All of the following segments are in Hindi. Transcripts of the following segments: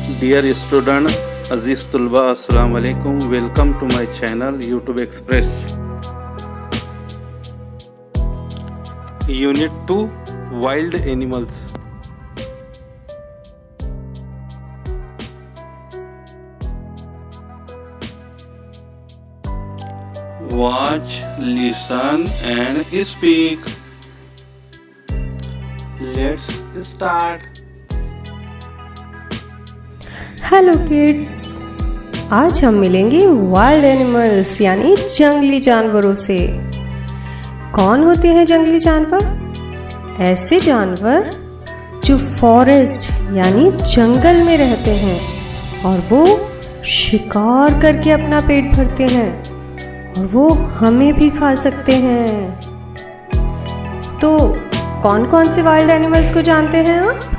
Dear student, Aziz Tulba, Assalamu alaikum. Welcome to my channel YouTube Express. Unit 2 Wild Animals. Watch, listen and speak. Let's start. Hello kids, आज हम मिलेंगे वाइल्ड एनिमल्स यानी जंगली जानवरों से। कौन होते हैं जंगली जानवर? ऐसे जानवर जो फॉरेस्ट यानी जंगल में रहते हैं और वो शिकार करके अपना पेट भरते हैं और वो हमें भी खा सकते हैं। तो कौन कौन से वाइल्ड एनिमल्स को जानते हैं आप?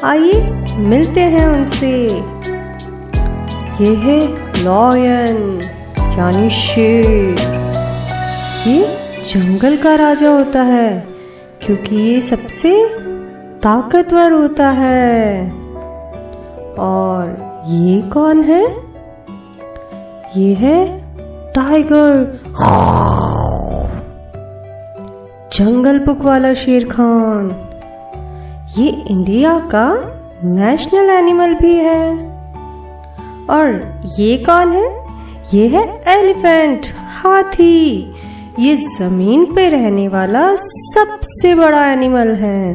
आइए मिलते हैं उनसे। ये है लायन यानी शेर। ये जंगल का राजा होता है क्योंकि ये सबसे ताकतवर होता है। और ये कौन है? ये है टाइगर, जंगल बुक वाला शेर खान। ये इंडिया का नेशनल एनिमल भी है। और ये कौन है? ये है एलिफेंट, हाथी। ये जमीन पे रहने वाला सबसे बड़ा एनिमल है।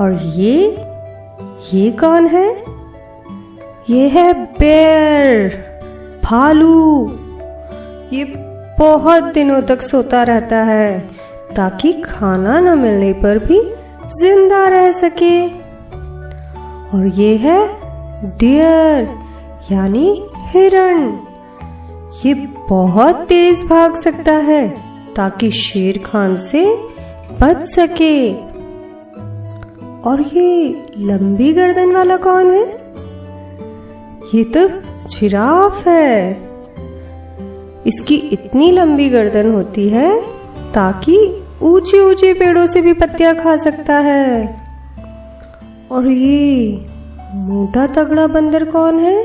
और ये कौन है? ये है बेयर, भालू। ये बहुत दिनों तक सोता रहता है ताकि खाना न मिलने पर भी जिंदा रह सके। और ये है डियर यानी हिरण। ये बहुत तेज भाग सकता है ताकि शेर खान से बच सके। और ये लंबी गर्दन वाला कौन है? ये तो जिराफ है। इसकी इतनी लंबी गर्दन होती है ताकि ऊंचे ऊंचे पेड़ों से भी पत्तियां खा सकता है। और ये मोटा तगड़ा बंदर कौन है?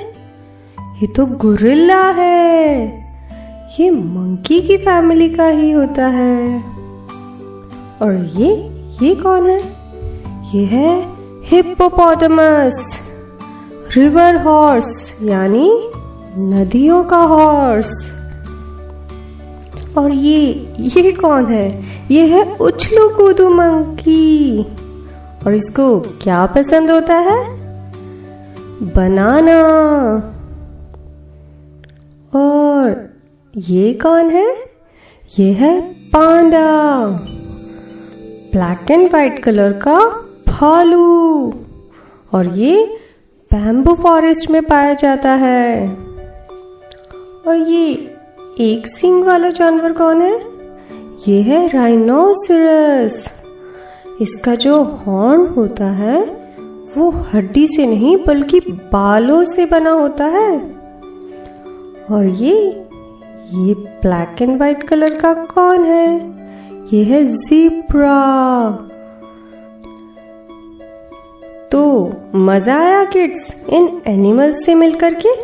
ये तो गोरिल्ला है। ये मंकी की फैमिली का ही होता है। और ये कौन है? ये है हिप्पोपोटामस, रिवर हॉर्स यानी नदियों का हॉर्स। और ये कौन है? ये है उछलू कूदू मंकी। और इसको क्या पसंद होता है? बनाना। और ये कौन है? ये है पांडा, ब्लैक एंड व्हाइट कलर का भालू। और ये बैम्बू फॉरेस्ट में पाया जाता है। और ये एक सींग वाला जानवर कौन है? ये है राइनोसेरस। इसका जो हॉर्न होता है वो हड्डी से नहीं बल्कि बालों से बना होता है। और ये ब्लैक एंड व्हाइट कलर का कौन है? ये है ज़ीब्रा। तो मजा आया किड्स इन एनिमल्स से मिलकर के?